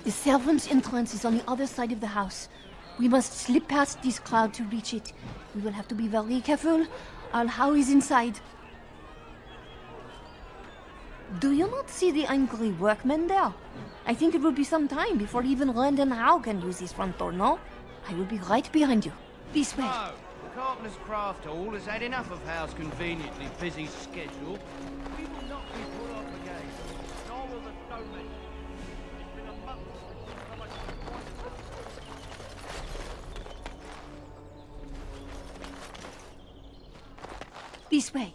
The servants' entrance is on the other side of the house. We must slip past this crowd to reach it. We will have to be very careful. Al-How is inside. Do you not see the angry workmen there? I think it will be some time before even Rand and How can use this front door, no? I will be right behind you. This way. No, the Carpenter's Craft Hall has had enough of Howe's conveniently busy schedule. We will not be put off again. Nor will the snowmen. It's been a month since someone... This way.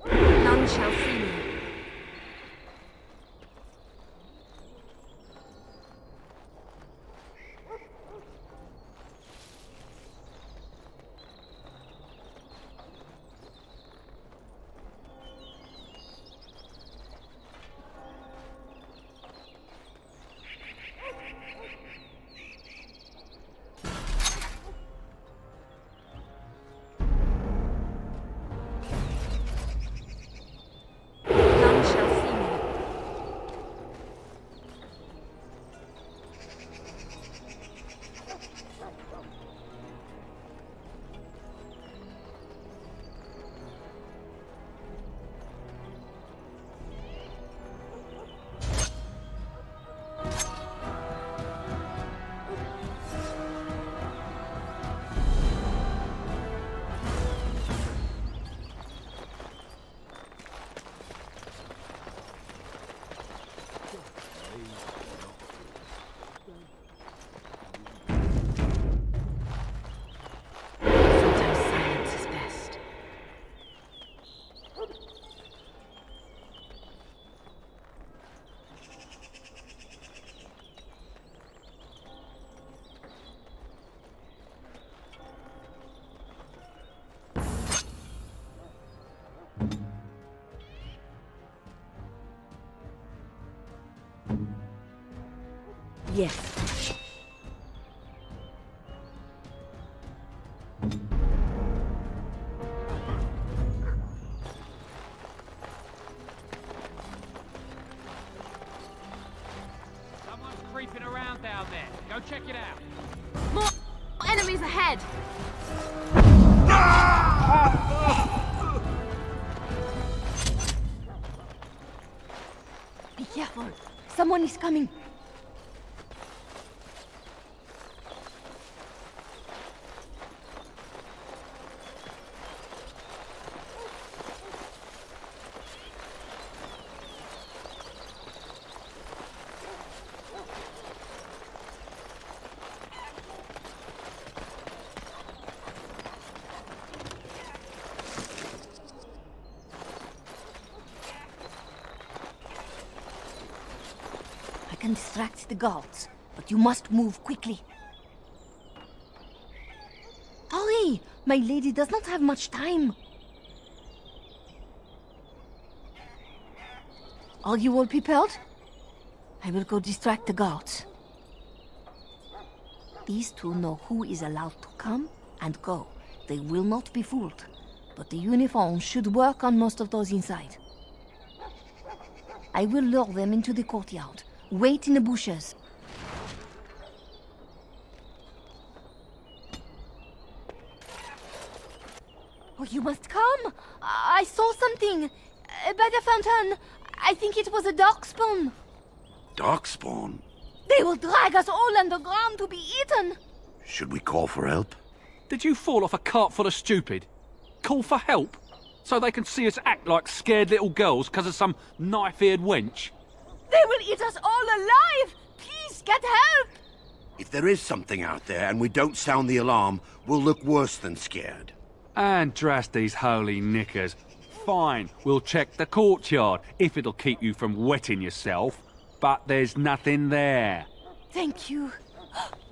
None shall see me. None shall see me. Sometimes silence is best. Yes. Someone's creeping around down there. Go check it out. More enemies ahead! Be careful. Someone is coming. I can distract the guards, but you must move quickly. Hurry! My lady does not have much time. Are you all prepared? I will go distract the guards. These two know who is allowed to come and go. They will not be fooled, but the uniform should work on most of those inside. I will lure them into the courtyard. Wait in the bushes. Oh, you must come! I saw something! By the fountain! I think it was a darkspawn! Darkspawn? They will drag us all underground to be eaten! Should we call for help? Did you fall off a cart full of stupid? Call for help? So they can see us act like scared little girls because of some knife-eared wench? They will eat us all alive! Please, get help! If there is something out there and we don't sound the alarm, we'll look worse than scared. And drast these holy knickers. Fine, we'll check the courtyard, if it'll keep you from wetting yourself. But there's nothing there. Thank you.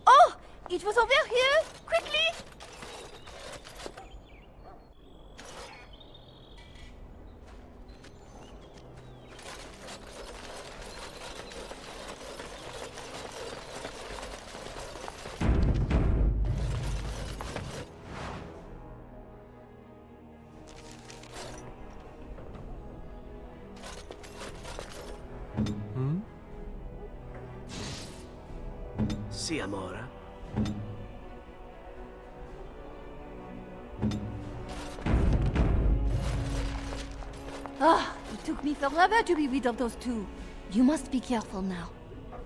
Oh! It was over here! Quickly! Si, amore. Ah, it took me forever to be rid of those two. You must be careful now.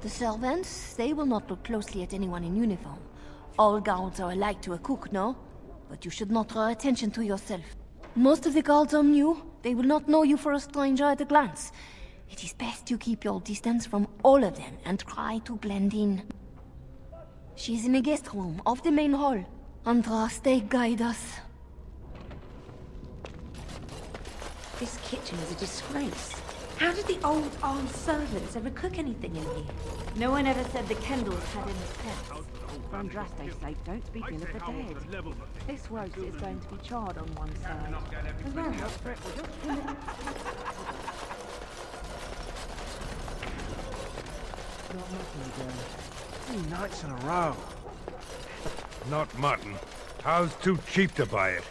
The servants, they will not look closely at anyone in uniform. All guards are alike to a cook, no? But you should not draw attention to yourself. Most of the guards are new. They will not know you for a stranger at a glance. It is best you keep your distance from all of them and try to blend in. She's in a guest room off the main hall. Andraste, guide us. This kitchen is a disgrace. How did the old armed servants ever cook anything in here? No one ever said the Kendalls had any pets. For Andraste's sake, don't speak ill of the dead. This roast is going to be charred on one side. As well as for it will just kill it. Not mutton again. 3 nights in a row. Not mutton. How's too cheap to buy it?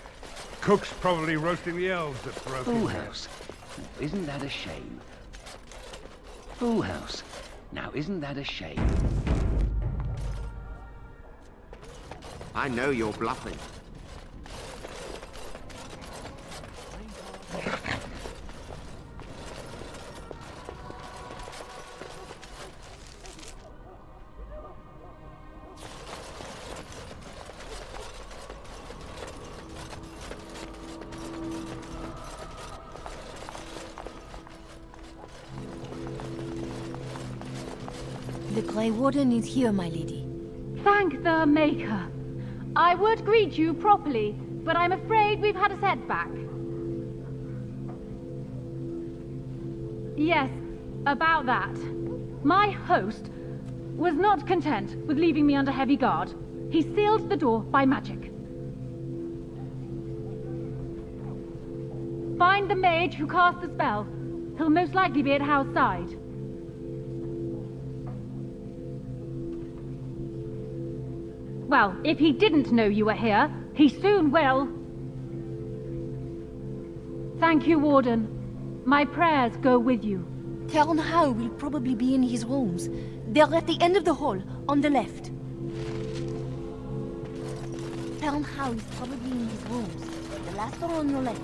Cook's probably roasting the elves that broke Full in there. house. Isn't that a shame? Full house. Now, isn't that a shame? I know you're bluffing. The Grey Warden is here, my lady. Thank the Maker. I would greet you properly, but I'm afraid we've had a setback. Yes, about that. My host was not content with leaving me under heavy guard. He sealed the door by magic. Find the mage who cast the spell. He'll most likely be at Howe's side. Well, if he didn't know you were here, he soon will. Thank you, Warden. My prayers go with you. Count Howe will probably be in his rooms. They're at the end of the hall, on the left. Count Howe is probably in his rooms. The last door on your left.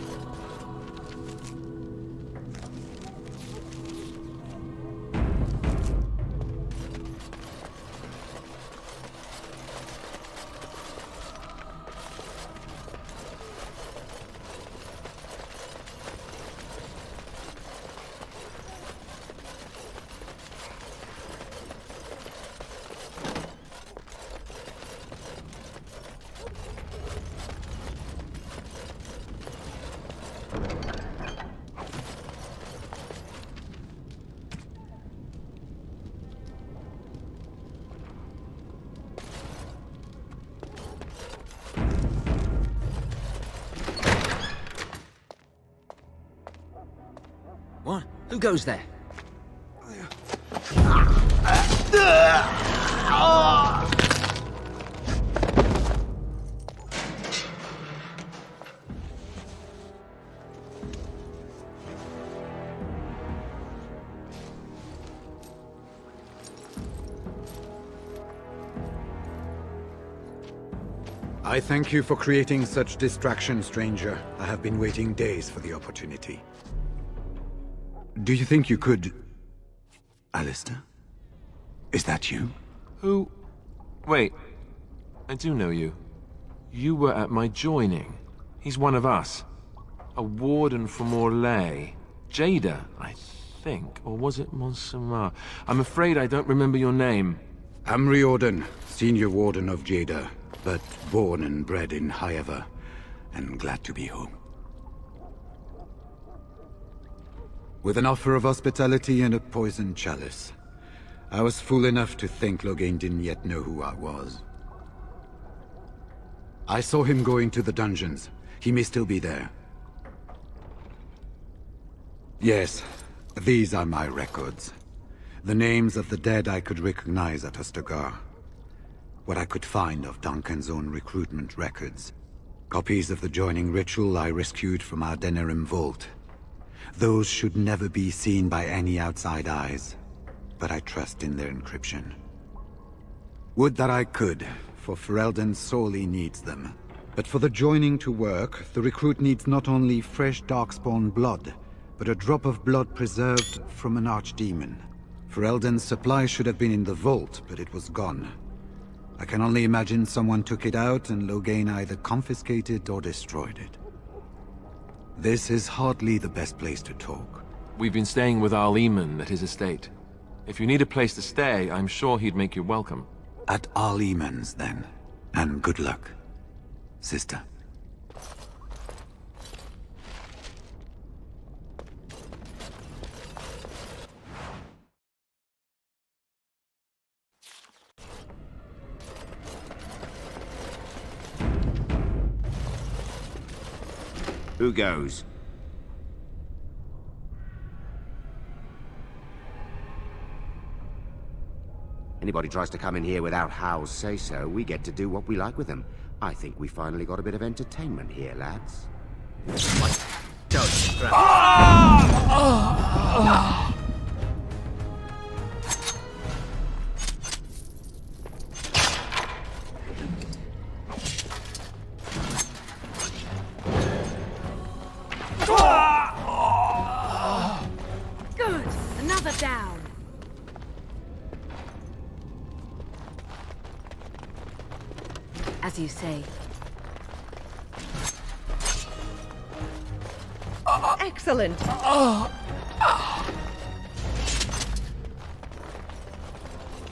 What? Who goes there? I thank you for creating such distraction, stranger. I have been waiting days for the opportunity. Do you think you could... Alistair? Is that you? Who? Wait. I do know you. You were at my joining. He's one of us. A warden from Orlais. Jada, I think. Or was it Montsemar? I'm afraid I don't remember your name. I'm Riordan, senior warden of Jada, but born and bred in Highever, and glad to be home. With an offer of hospitality and a poisoned chalice. I was fool enough to think Loghain didn't yet know who I was. I saw him going to the dungeons. He may still be there. Yes, these are my records. The names of the dead I could recognize at Ostagar. What I could find of Duncan's own recruitment records. Copies of the joining ritual I rescued from our Denerim vault. Those should never be seen by any outside eyes, but I trust in their encryption. Would that I could, for Ferelden sorely needs them. But for the joining to work, the recruit needs not only fresh Darkspawn blood, but a drop of blood preserved from an archdemon. Ferelden's supply should have been in the vault, but it was gone. I can only imagine someone took it out and Loghain either confiscated or destroyed it. This is hardly the best place to talk. We've been staying with Arl Eamon at his estate. If you need a place to stay, I'm sure he'd make you welcome. At Arl Eamon's, then. And good luck, sister. Who goes? Anybody tries to come in here without Hal's say-so, we get to do what we like with them. I think we finally got a bit of entertainment here, lads. Good! Another down! As you say. Excellent!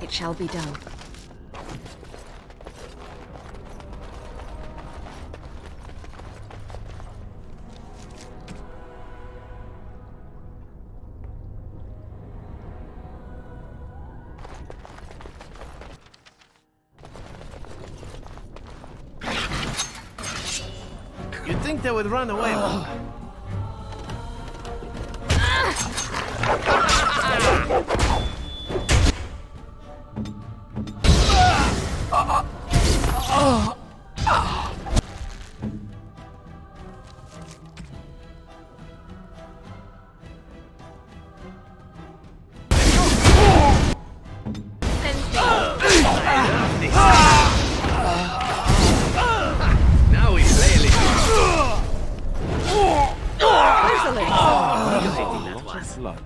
It shall be done. You'd think they would run away. Now he's laying Lots of blood.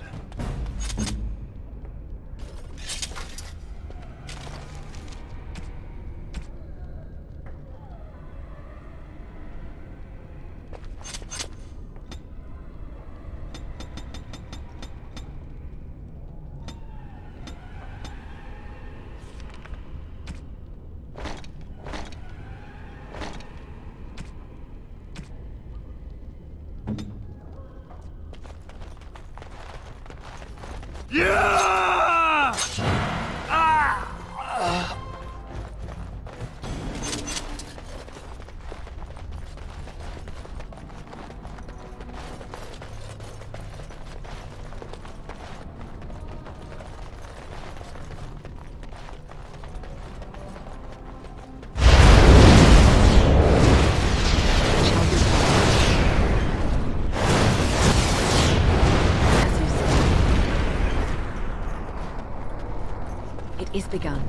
Is begun.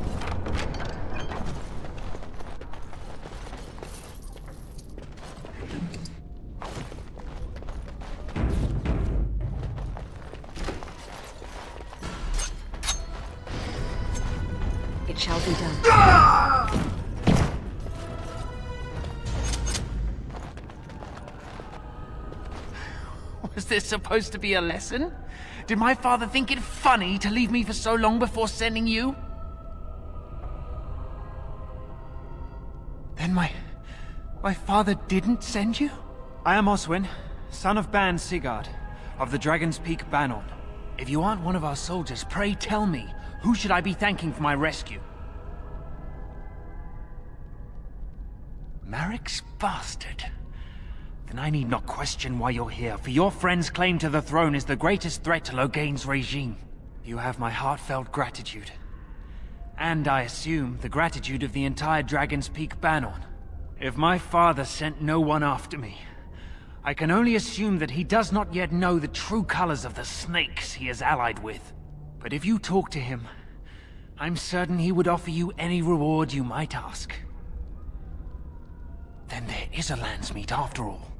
It shall be done. Was this supposed to be a lesson? Did my father think it funny to leave me for so long before sending you? Then my father didn't send you? I am Oswin, son of Ban Sigurd, of the Dragon's Peak Banon. If you aren't one of our soldiers, pray tell me, who should I be thanking for my rescue? Marek's bastard. Then I need not question why you're here, for your friend's claim to the throne is the greatest threat to Loghain's regime. You have my heartfelt gratitude. And I assume the gratitude of the entire Dragon's Peak Banon. If my father sent no one after me, I can only assume that he does not yet know the true colors of the snakes he is allied with. But if you talk to him, I'm certain he would offer you any reward you might ask. Then there is a Landsmeet after all.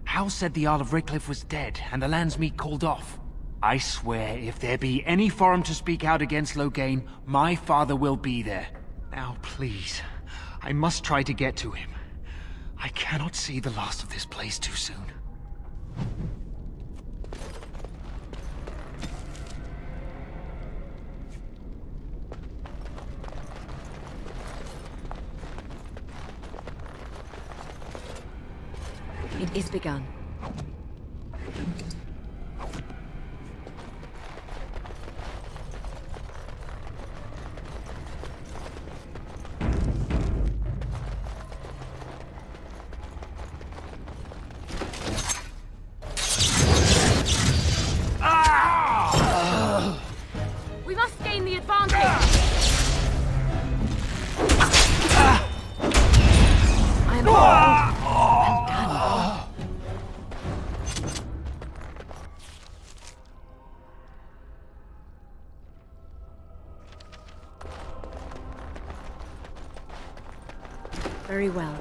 Hal said the Jarl of Redcliffe was dead, and the Landsmeet called off. I swear, if there be any forum to speak out against Loghain, my father will be there. Now, please, I must try to get to him. I cannot see the last of this place too soon. It is begun. We must gain the advantage! I am well done. Very well.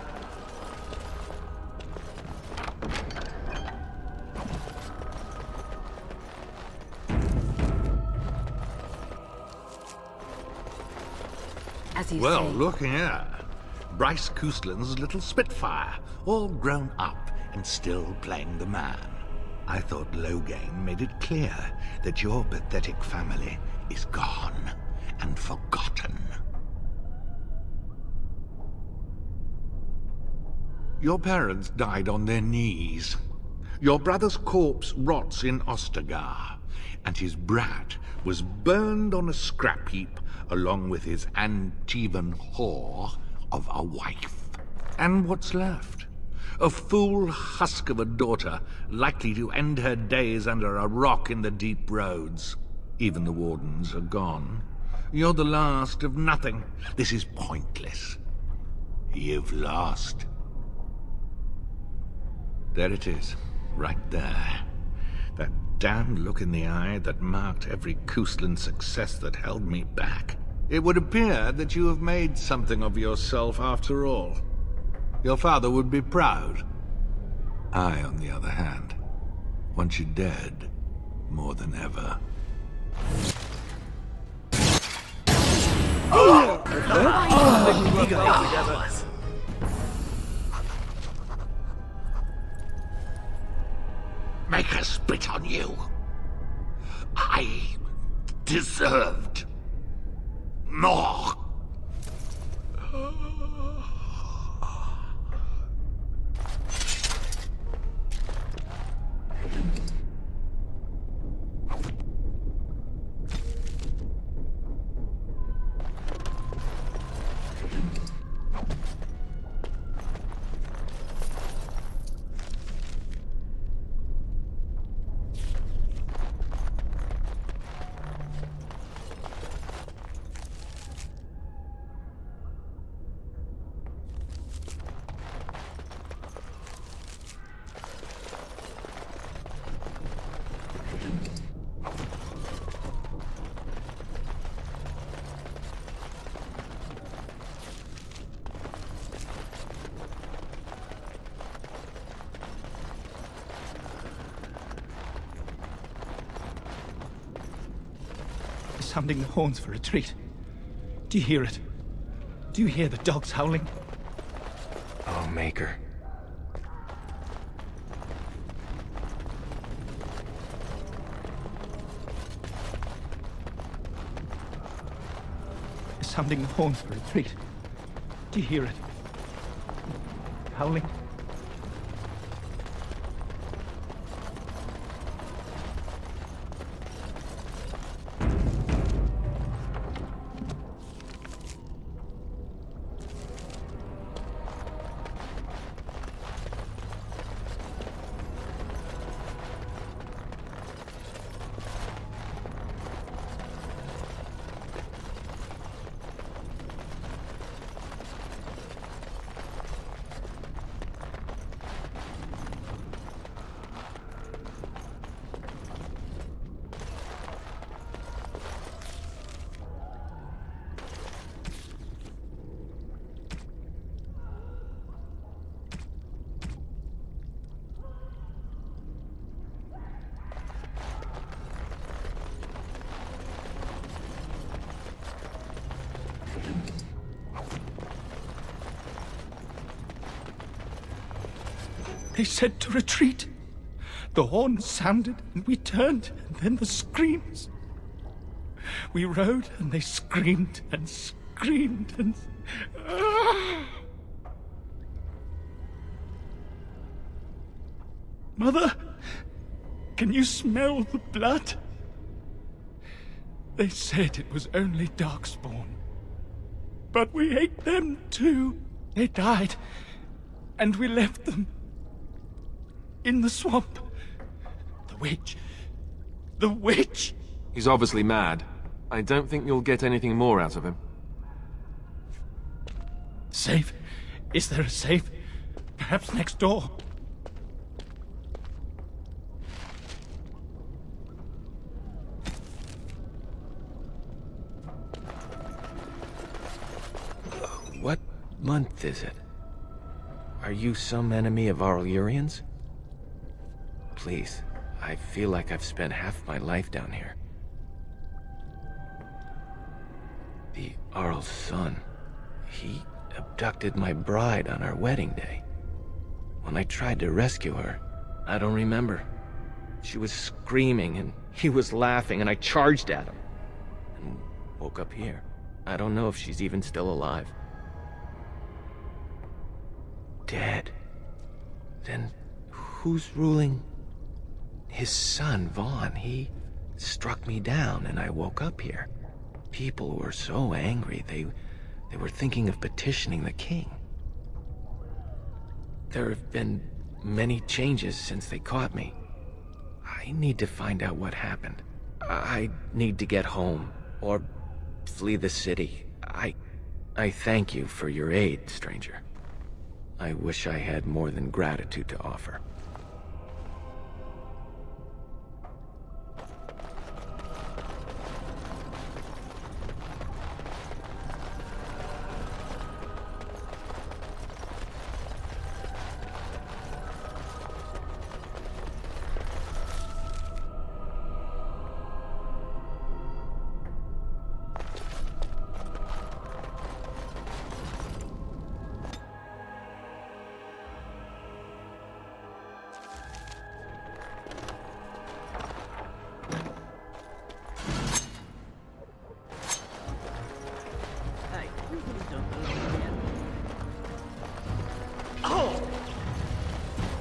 As you Well, say. look here. Bryce Coustland's little Spitfire, all grown up and still playing the man. I thought Loghain made it clear that your pathetic family is gone and forgotten. Your parents died on their knees. Your brother's corpse rots in Ostagar, and his brat was burned on a scrap heap along with his Antivan whore of a wife. And what's left? A fool husk of a daughter, likely to end her days under a rock in the deep roads. Even the wardens are gone. You're the last of nothing. This is pointless. You've lost. There it is, right there. That damned look in the eye that marked every Coustland success that held me back. It would appear that you have made something of yourself after all. Your father would be proud. I, on the other hand, want you dead more than ever. Make her spit on you. I deserved more. Sounding the horns for retreat. Do you hear it? Do you hear the dogs howling? Oh, Maker. Sounding the horns for retreat. Do you hear it? Howling? They said to retreat. The horn sounded, and we turned, and then the screams. We rode, and they screamed and screamed and... Mother, can you smell the blood? They said it was only Darkspawn. But we ate them too. They died, and we left them in the swamp. The witch. The witch! He's obviously mad. I don't think you'll get anything more out of him. Safe? Is there a safe? Perhaps next door? What month is it? Are you some enemy of Aureliurians? Please, I feel like I've spent half my life down here. The Arl's son. He abducted my bride on our wedding day. When I tried to rescue her, I don't remember. She was screaming and he was laughing and I charged at him. And woke up here. I don't know if she's even still alive. Dead. Then who's ruling? His son, Vaughn. He struck me down and I woke up here. People were so angry, they were thinking of petitioning the king. There have been many changes since they caught me. I need to find out what happened. I need to get home, or flee the city. I thank you for your aid, stranger. I wish I had more than gratitude to offer.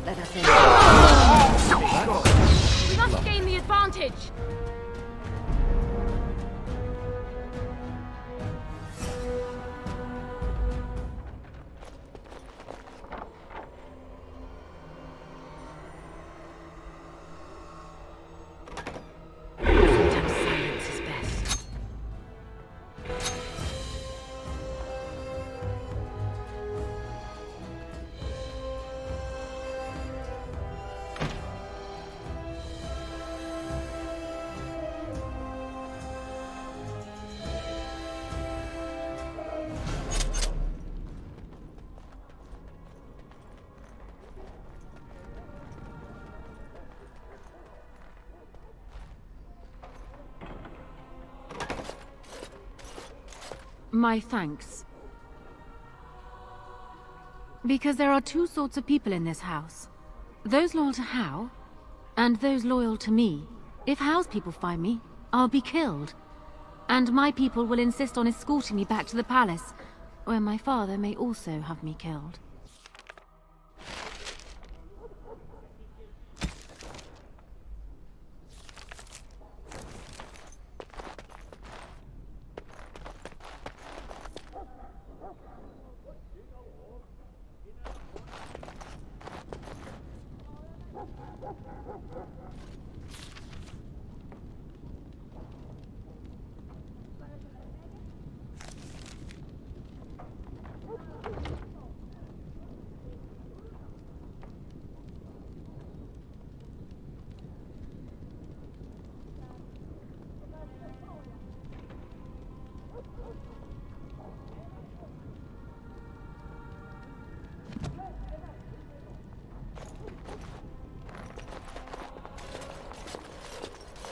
Let us in. We must gain the advantage! Sometimes silence is best. My thanks. Because there are two sorts of people in this house. Those loyal to Hao, and those loyal to me. If Hao's people find me, I'll be killed. And my people will insist on escorting me back to the palace, where my father may also have me killed.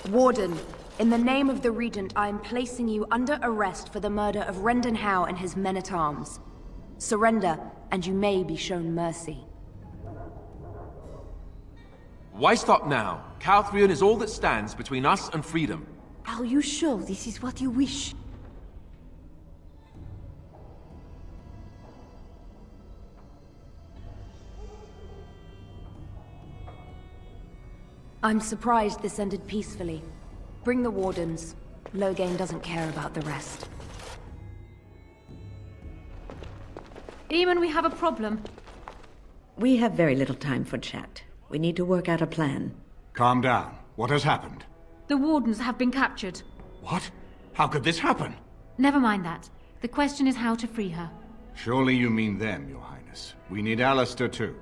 Warden, in the name of the Regent, I am placing you under arrest for the murder of Rendon Howe and his men-at-arms. Surrender, and you may be shown mercy. Why stop now? Calthrion is all that stands between us and freedom. Are you sure this is what you wish? I'm surprised this ended peacefully. Bring the wardens. Loghain doesn't care about the rest. Eamon, we have a problem. We have very little time for chat. We need to work out a plan. Calm down. What has happened? The wardens have been captured. What? How could this happen? Never mind that. The question is how to free her. Surely you mean them, Your Highness. We need Alistair too.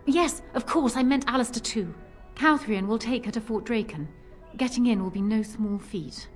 Yes, of course, I meant Alistair too. Calthrion will take her to Fort Draken. Getting in will be no small feat.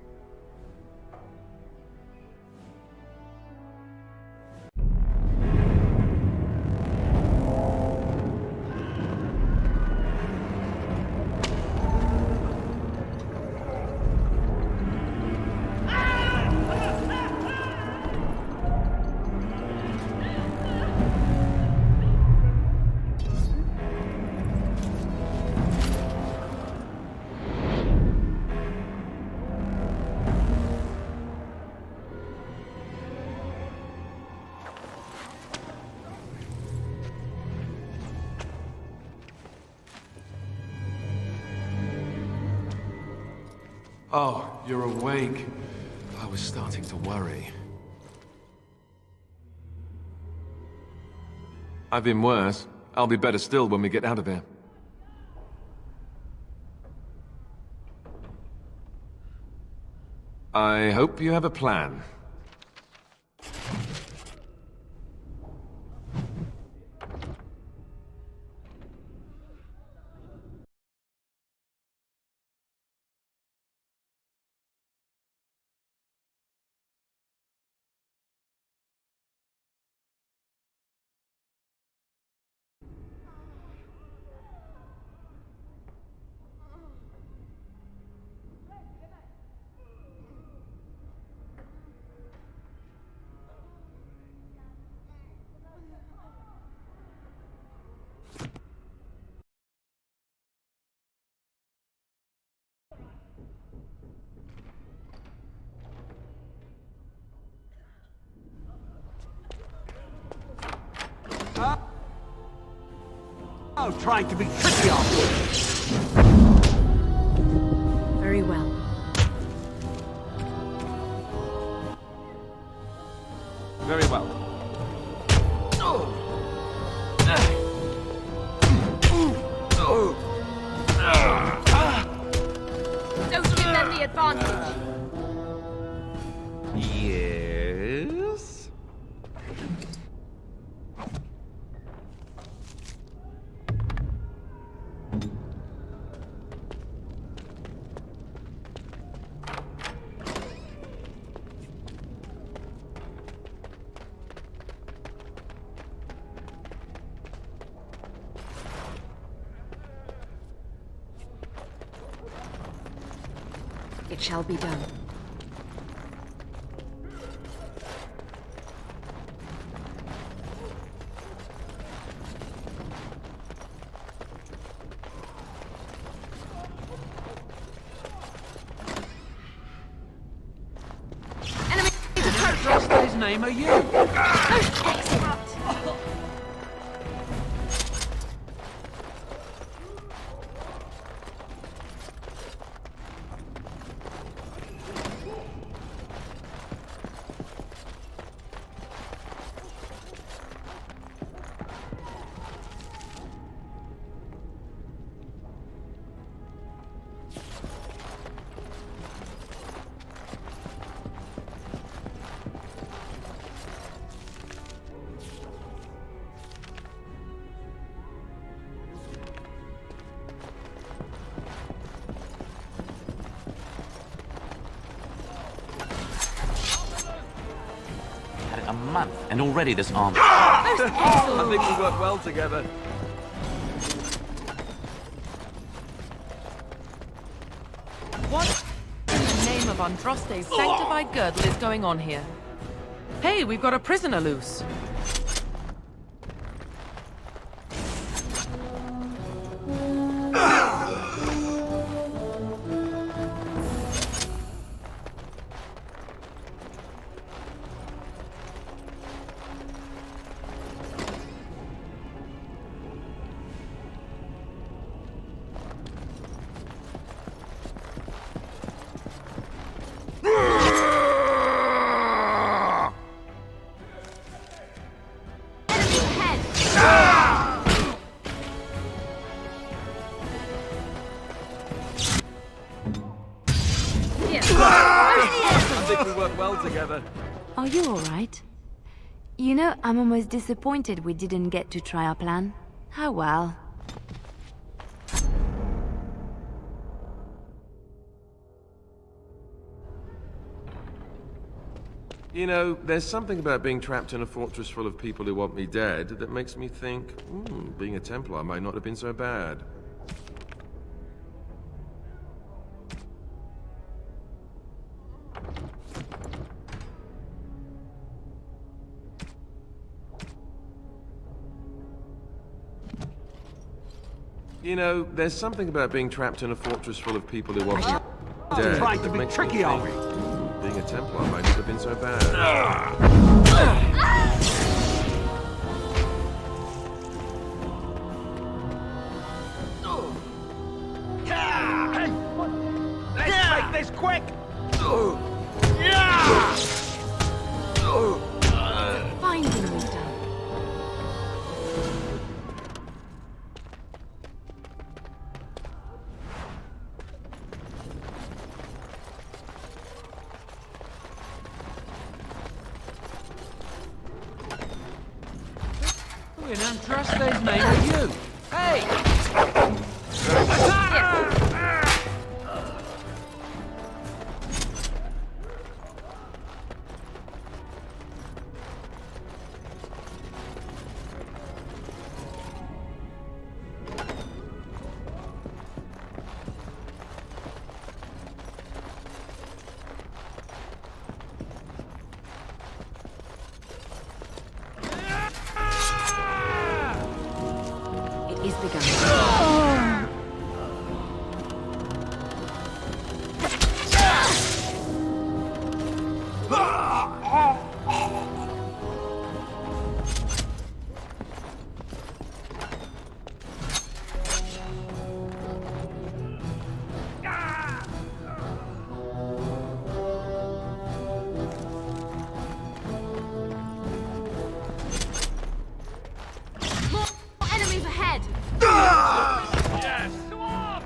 Oh, you're awake. I was starting to worry. I've been worse. I'll be better still when we get out of here. I hope you have a plan. Oh, trying to be tricky afterwards. Very well. Very well. Don't give them the advantage. Yes? It shall be done. Just his name are you? A month, and already this arm. I think we work well together. What in the name of Andraste's sanctified girdle is going on here? Hey, we've got a prisoner loose. think we work well together. Are you alright? You know, I'm almost disappointed we didn't get to try our plan. Oh well. You know, there's something about being trapped in a fortress full of people who want me dead that makes me think, being a Templar might not have been so bad. You know, there's something about being trapped in a fortress full of people who want me dead Trying to that be makes tricky, me are think, we? being a Templar might not have been so bad. Let's make this quick! Finding me done. In Andraste's name are you? Hey! Is begun. Enemies ahead! Yes! Swamp!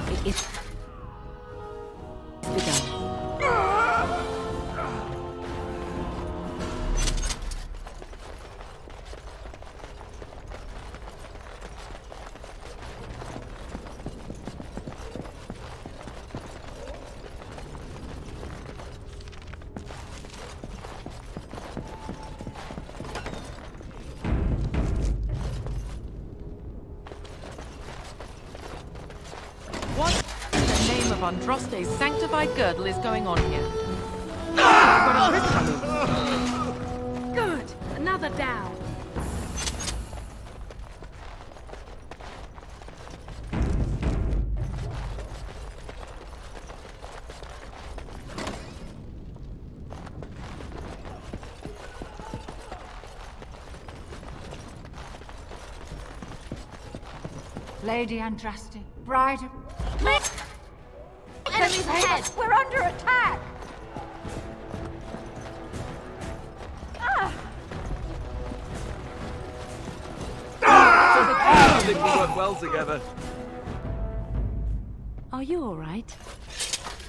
It is begun. What in the name of Andraste's sanctified girdle is going on here? We've got a prisoner. Good! Another down. Lady Andraste, bride of... Enemies ahead! We're under attack! I think we work well together. Are you alright?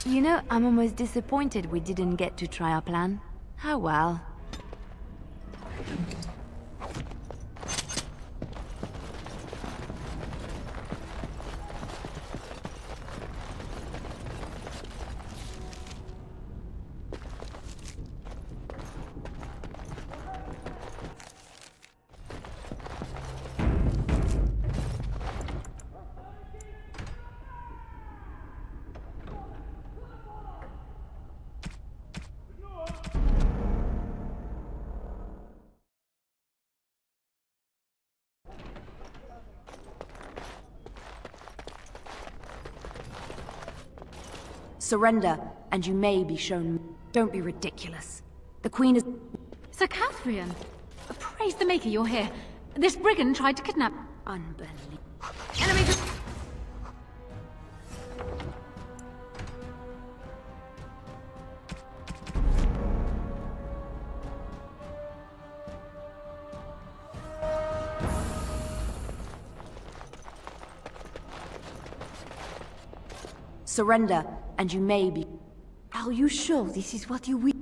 You know, I'm almost disappointed we didn't get to try our plan. Oh well. Surrender, and you may be shown... Don't be ridiculous. The Queen is... Sir Catherine! Praise the Maker you're here. This brigand tried to kidnap... Unbelievable. Enemies... Surrender, and you may be... Are you sure this is what you wish?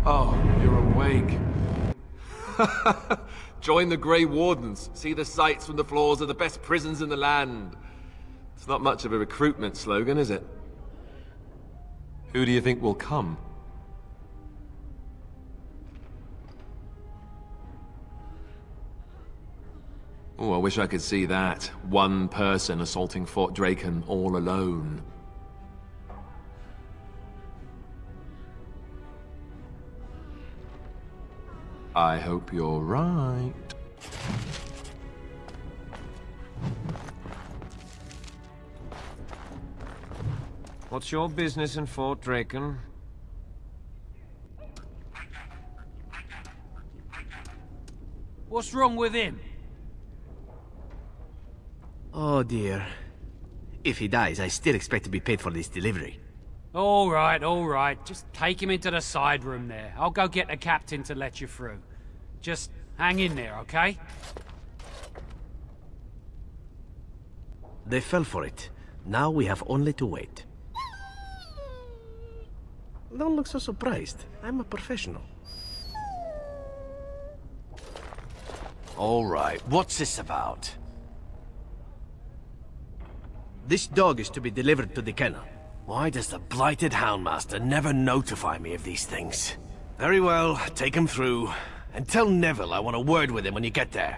Oh, you're awake. Join the Grey Wardens. See the sights from the floors of the best prisons in the land. It's not much of a recruitment slogan, is it? Who do you think will come? Oh, I wish I could see that. One person assaulting Fort Draken all alone. I hope you're right. What's your business in Fort Draken? What's wrong with him? Oh dear. If he dies, I still expect to be paid for this delivery. All right. Just take him into the side room there. I'll go get the captain to let you through. Just hang in there, okay? They fell for it. Now we have only to wait. Don't look so surprised. I'm a professional. All right, what's this about? This dog is to be delivered to the kennel. Why does the blighted Houndmaster never notify me of these things? Very well, take him through. And tell Neville I want a word with him when you get there.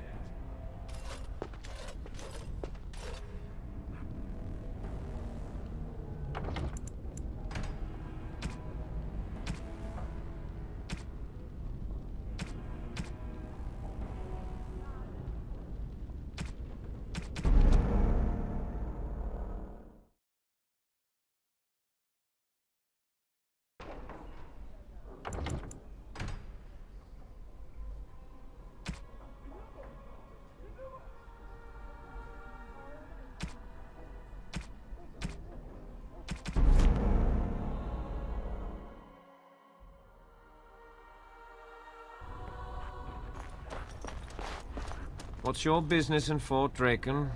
What's your business in Fort Draken?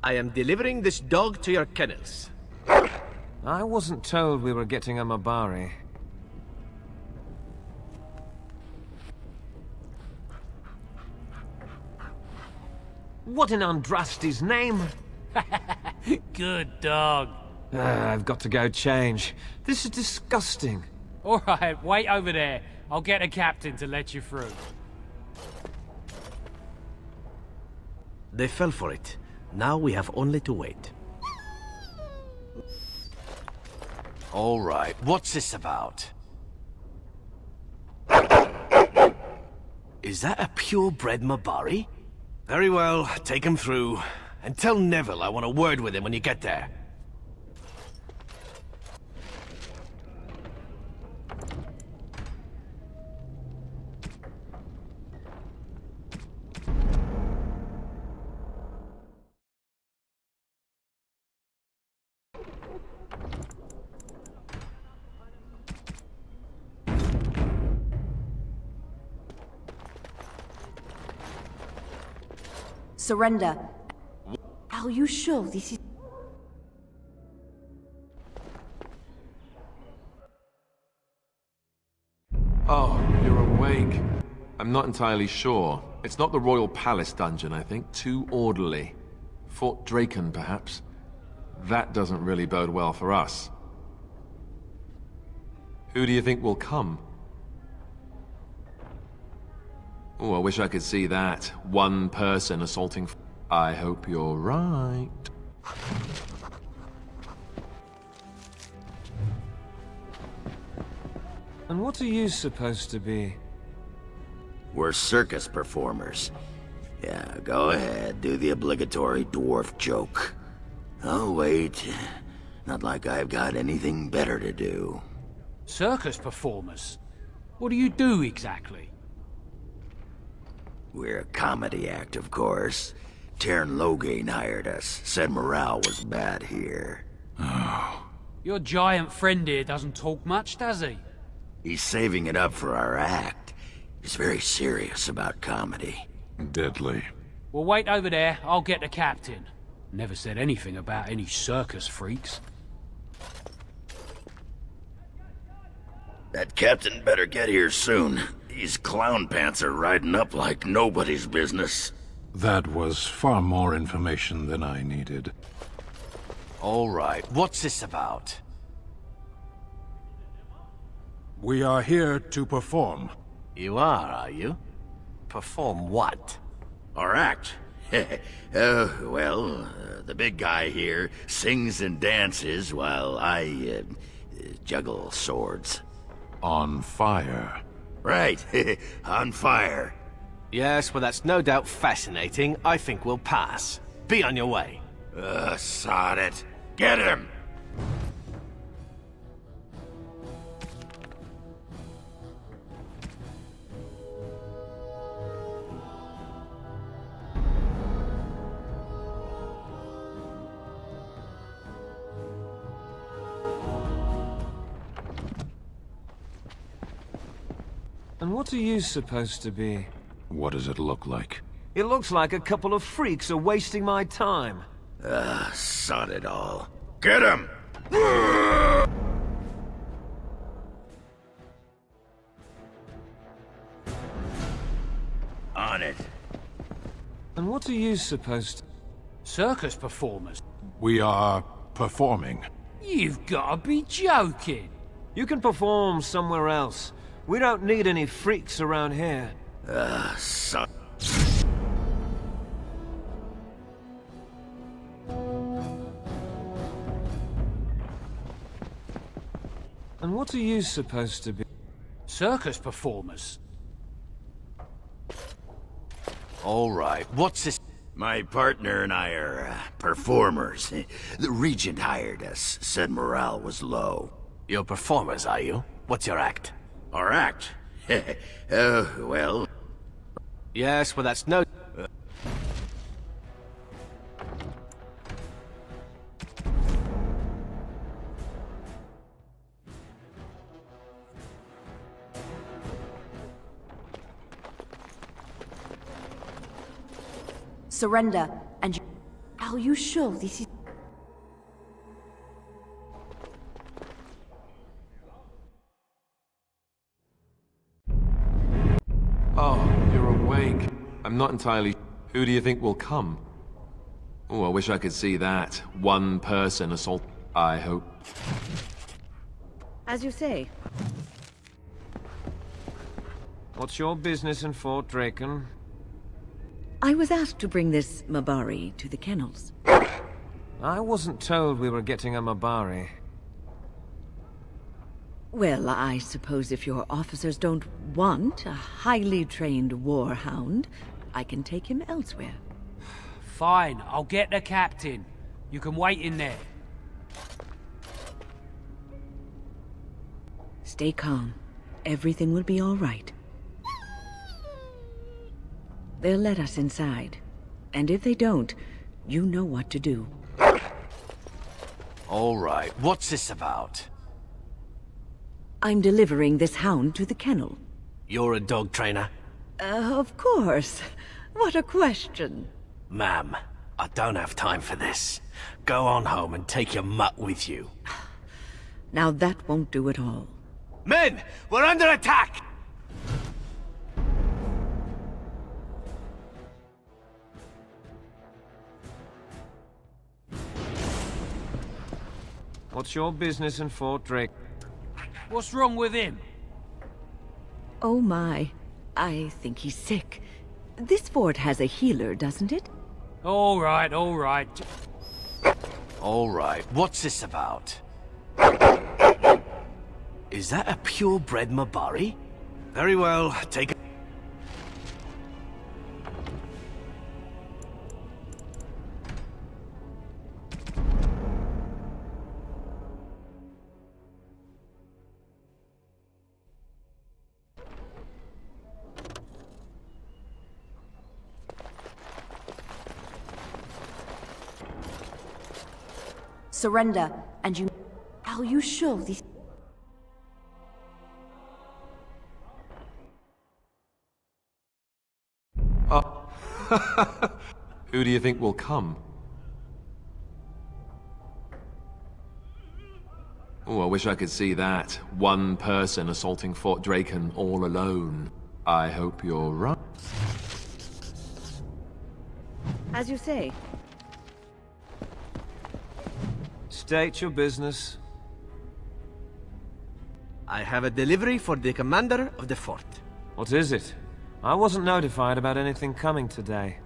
I am delivering this dog to your kennels. I wasn't told we were getting a Mabari. What in Andraste's name? Good dog. I've got to go change. This is disgusting. All right, wait over there. I'll get a captain to let you through. They fell for it. Now we have only to wait. All right, what's this about? Is that a purebred Mabari? Very well, take him through. And tell Neville I want a word with him when you get there. Surrender. Are you sure this is... Oh, you're awake. I'm not entirely sure. It's not the Royal Palace dungeon, I think. Too orderly. Fort Draken, perhaps. That doesn't really bode well for us. Who do you think will come? Oh, I wish I could see that. One person assaulting... I hope you're right. And what are you supposed to be? We're circus performers. Yeah, go ahead, do the obligatory dwarf joke. Oh, wait. Not like I've got anything better to do. Circus performers? What do you do exactly? We're a comedy act, of course. Taryn Loghain hired us, said morale was bad here. Your giant friend here doesn't talk much, does he? He's saving it up for our act. He's very serious about comedy. Deadly. Well, wait over there. I'll get the captain. Never said anything about any circus freaks. That captain better get here soon. These clown pants are riding up like nobody's business. That was far more information than I needed. All right, what's this about? We are here to perform. You are you? Perform what? Our act. The big guy here sings and dances while I juggle swords. On fire. Right, on fire. Yes, well that's no doubt fascinating. I think we'll pass. Be on your way. Sod it. Get him! And what are you supposed to be? What does it look like? It looks like a couple of freaks are wasting my time. Sod it all. Get him! On it. And what are you supposed to... Circus performers? We are performing. You've gotta be joking. You can perform somewhere else. We don't need any freaks around here. Son. And what are you supposed to be? Circus performers? All right, what's this? My partner and I are performers. The Regent hired us, said morale was low. You're performers, are you? What's your act? Our act? Well... Yes, well that's no... Surrender, and you... Are you sure this is... Oh, you're awake. I'm not entirely... Who do you think will come? Oh, I wish I could see that. One person assault... I hope. As you say. What's your business in Fort Draken? I was asked to bring this Mabari to the kennels. I wasn't told we were getting a Mabari. Well, I suppose if your officers don't want a highly trained warhound, I can take him elsewhere. Fine, I'll get the captain. You can wait in there. Stay calm. Everything will be all right. They'll let us inside. And if they don't, you know what to do. All right, what's this about? I'm delivering this hound to the kennel. You're a dog trainer? Of course. What a question. Ma'am, I don't have time for this. Go on home and take your mutt with you. Now that won't do at all. Men! We're under attack! What's your business in Fort Drake? What's wrong with him? Oh my. I think he's sick. This fort has a healer, doesn't it? All right, all right. All right, what's this about? Is that a purebred Mabari? Very well, take it. Surrender, and you... Are you sure this... Who do you think will come? Oh, I wish I could see that. One person assaulting Fort Draken all alone. I hope you're right. As you say. State your business. I have a delivery for the commander of the fort. What is it? I wasn't notified about anything coming today.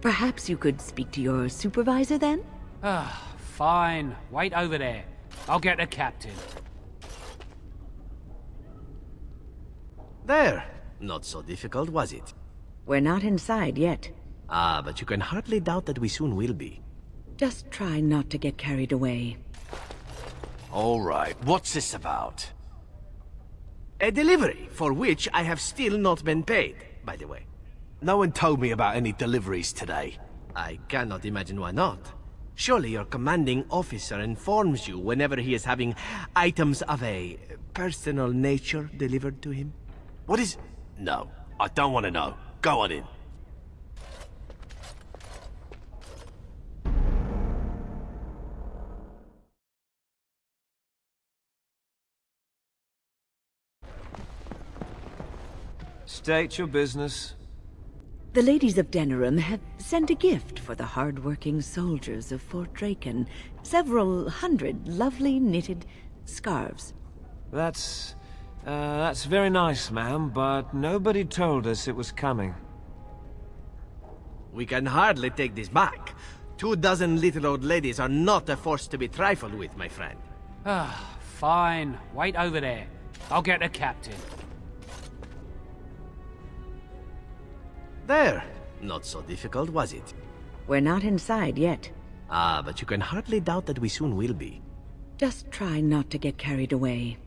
Perhaps you could speak to your supervisor then? Ah, fine. Wait over there. I'll get the captain. There. Not so difficult, was it? We're not inside yet. Ah, but you can hardly doubt that we soon will be. Just try not to get carried away. All right, what's this about? A delivery, for which I have still not been paid, by the way. No one told me about any deliveries today. I cannot imagine why not. Surely your commanding officer informs you whenever he is having items of a personal nature delivered to him? What is... No, I don't want to know. Go on in. State your business. The ladies of Denerim have sent a gift for the hard-working soldiers of Fort Draken. Several hundred lovely knitted scarves. That's very nice, ma'am, but nobody told us it was coming. We can hardly take this back. 24 little old ladies are not a force to be trifled with, my friend. Ah, fine. Wait over there. I'll get the captain. There. Not so difficult, was it? We're not inside yet. Ah, but you can hardly doubt that we soon will be. Just try not to get carried away.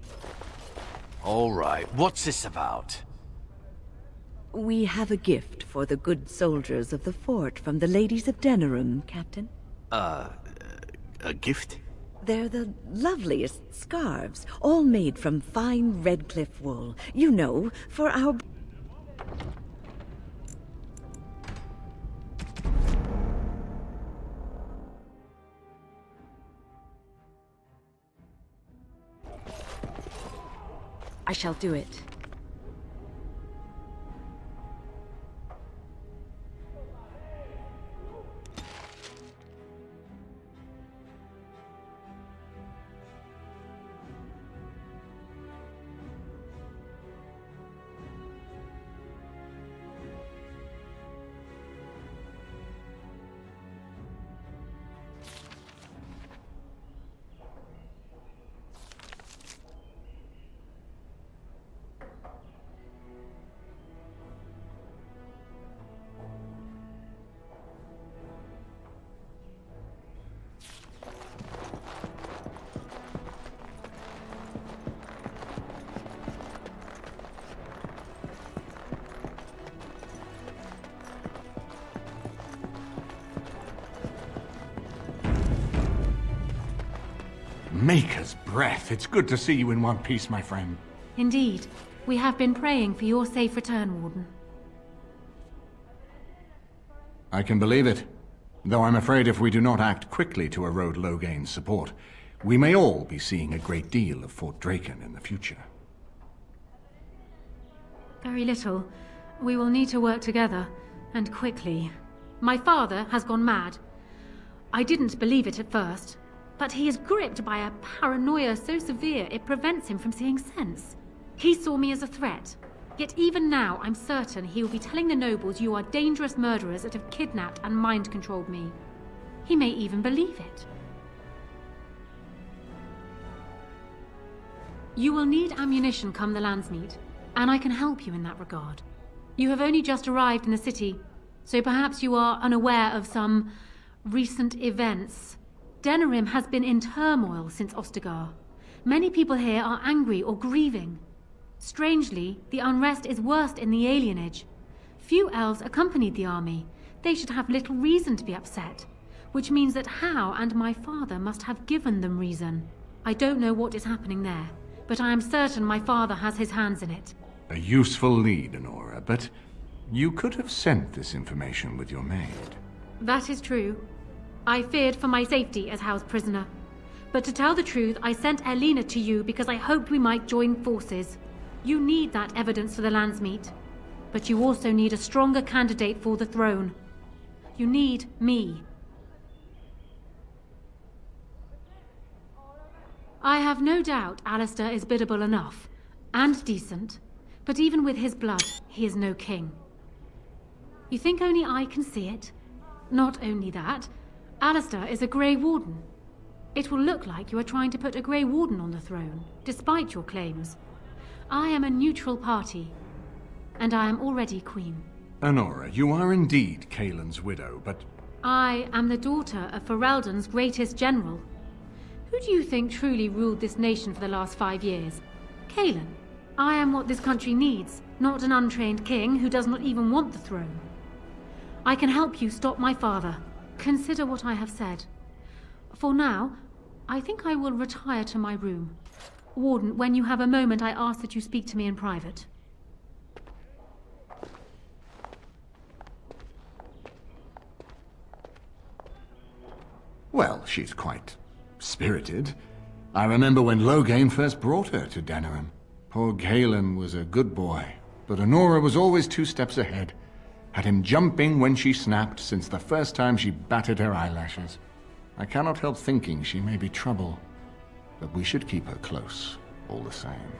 All right, what's this about? We have a gift for the good soldiers of the fort from the ladies of Denerim, Captain. A gift? They're the loveliest scarves, all made from fine Redcliffe wool. You know, for our... I shall do it. Maker's breath. It's good to see you in one piece, my friend. Indeed. We have been praying for your safe return, Warden. I can believe it. Though I'm afraid if we do not act quickly to erode Loghain's support, we may all be seeing a great deal of Fort Draken in the future. Very little. We will need to work together, and quickly. My father has gone mad. I didn't believe it at first, but he is gripped by a paranoia so severe it prevents him from seeing sense. He saw me as a threat, yet even now I'm certain he will be telling the nobles you are dangerous murderers that have kidnapped and mind-controlled me. He may even believe it. You will need ammunition come the Landsmeet, and I can help you in that regard. You have only just arrived in the city, so perhaps you are unaware of some recent events. Denerim has been in turmoil since Ostagar. Many people here are angry or grieving. Strangely, the unrest is worst in the alienage. Few elves accompanied the army. They should have little reason to be upset, which means that Hal and my father must have given them reason. I don't know what is happening there, but I am certain my father has his hands in it. A useful lead, Honora, but you could have sent this information with your maid. That is true. I feared for my safety as house prisoner. But to tell the truth, I sent Elena to you because I hoped we might join forces. You need that evidence for the Landsmeet. But you also need a stronger candidate for the throne. You need me. I have no doubt Alistair is biddable enough, and decent, but even with his blood, he is no king. You think only I can see it? Not only that, Alistair is a Grey Warden. It will look like you are trying to put a Grey Warden on the throne, despite your claims. I am a neutral party, and I am already queen. Honora, you are indeed Kaelin's widow, but... I am the daughter of Ferelden's greatest general. Who do you think truly ruled this nation for the last 5 years? Kaelin. I am what this country needs, not an untrained king who does not even want the throne. I can help you stop my father. Consider what I have said. For now, I think I will retire to my room. Warden, when you have a moment, I ask that you speak to me in private. Well, she's quite spirited. I remember when Loghain first brought her to Denerim. Poor Kaelin was a good boy, but Honora was always 2 steps ahead. Had him jumping when she snapped since the first time she batted her eyelashes. I cannot help thinking she may be trouble, but we should keep her close, all the same.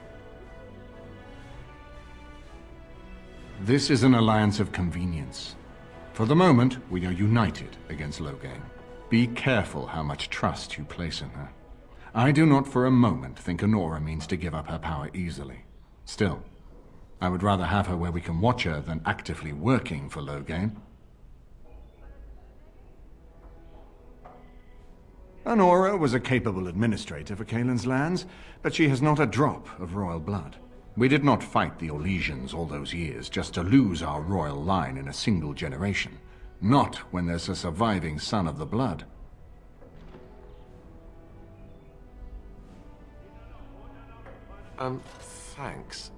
This is an alliance of convenience. For the moment, we are united against Loghain. Be careful how much trust you place in her. I do not for a moment think Honora means to give up her power easily. Still, I would rather have her where we can watch her than actively working for Loghain. Honora was a capable administrator for Kaelin's lands, but she has not a drop of royal blood. We did not fight the Orlesians all those years just to lose our royal line in a single generation. Not when there's a surviving son of the blood. Thanks.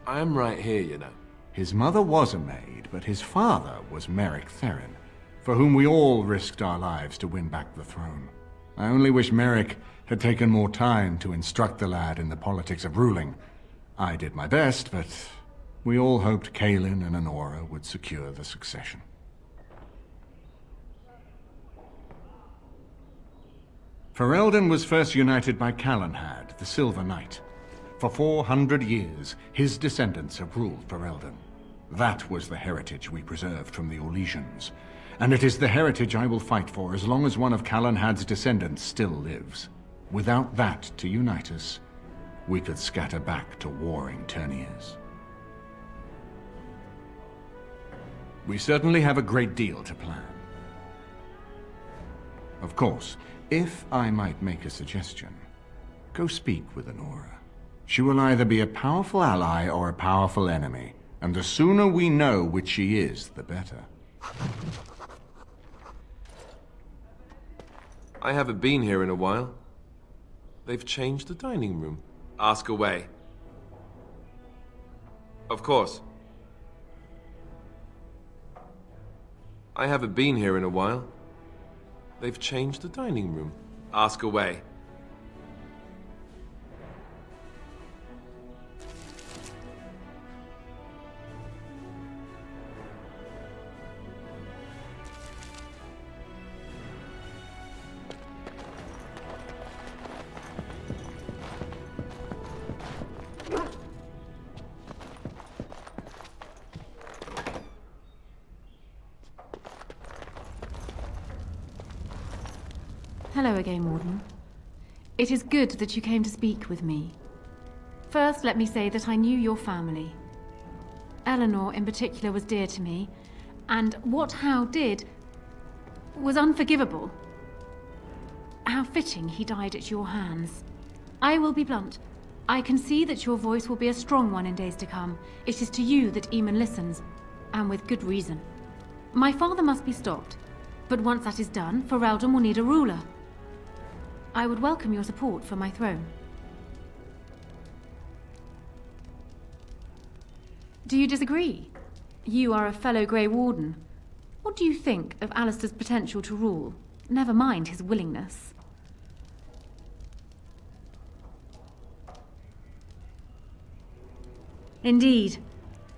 I am right here, you know. His mother was a maid, but his father was Merrick Theron, for whom we all risked our lives to win back the throne. I only wish Merrick had taken more time to instruct the lad in the politics of ruling. I did my best, but we all hoped Kaelin and Honora would secure the succession. Ferelden was first united by Calenhad, the Silver Knight. For 400 years, his descendants have ruled Ferelden. That was the heritage we preserved from the Orlesians. And it is the heritage I will fight for as long as one of Calenhad's descendants still lives. Without that to unite us, we could scatter back to warring Terniers. We certainly have a great deal to plan. Of course, if I might make a suggestion, go speak with Honora. She will either be a powerful ally or a powerful enemy, and the sooner we know which she is, the better. I haven't been here in a while. They've changed the dining room. Ask away. Of course. I haven't been here in a while. They've changed the dining room. Ask away. Hello again, Warden. It is good that you came to speak with me. First, let me say that I knew your family. Eleanor, in particular, was dear to me, and what Hal did was unforgivable. How fitting he died at your hands. I will be blunt. I can see that your voice will be a strong one in days to come. It is to you that Eamon listens, and with good reason. My father must be stopped, but once that is done, Ferelden will need a ruler. I would welcome your support for my throne. Do you disagree? You are a fellow Grey Warden. What do you think of Alistair's potential to rule? Never mind his willingness. Indeed.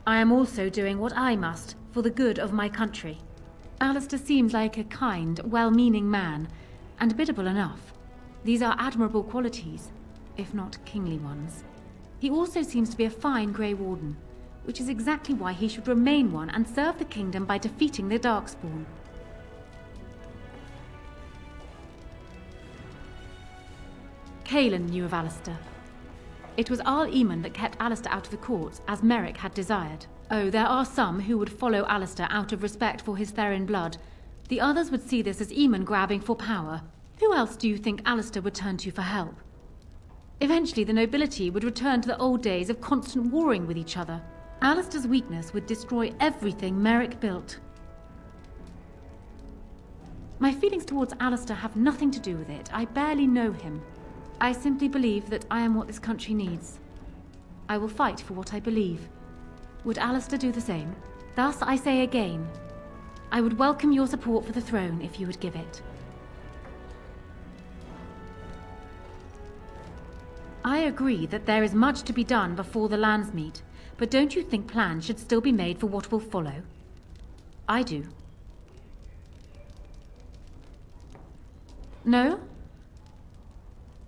I am also doing what I must for the good of my country. Alistair seems like a kind, well-meaning man, and biddable enough. These are admirable qualities, if not kingly ones. He also seems to be a fine Grey Warden, which is exactly why he should remain one and serve the kingdom by defeating the Darkspawn. Cailan knew of Alistair. It was Arl Eamon that kept Alistair out of the courts, as Merrick had desired. Oh, there are some who would follow Alistair out of respect for his Therin blood. The others would see this as Eamon grabbing for power. Who else do you think Alistair would turn to for help? Eventually, the nobility would return to the old days of constant warring with each other. Alistair's weakness would destroy everything Merrick built. My feelings towards Alistair have nothing to do with it. I barely know him. I simply believe that I am what this country needs. I will fight for what I believe. Would Alistair do the same? Thus, I say again, I would welcome your support for the throne if you would give it. I agree that there is much to be done before the lands meet, but don't you think plans should still be made for what will follow? I do. No?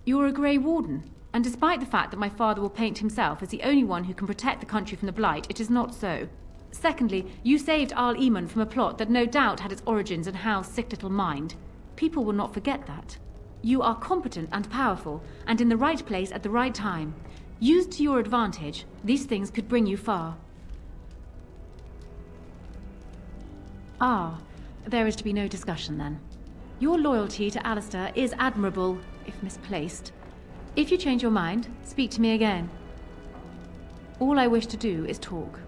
You're a Grey Warden, and despite the fact that my father will paint himself as the only one who can protect the country from the Blight, it is not so. Secondly, you saved Arl Eamon from a plot that no doubt had its origins in Hal's sick little mind. People will not forget that. You are competent and powerful, and in the right place at the right time. Used to your advantage, these things could bring you far. Ah, there is to be no discussion then. Your loyalty to Alistair is admirable, if misplaced. If you change your mind, speak to me again. All I wish to do is talk.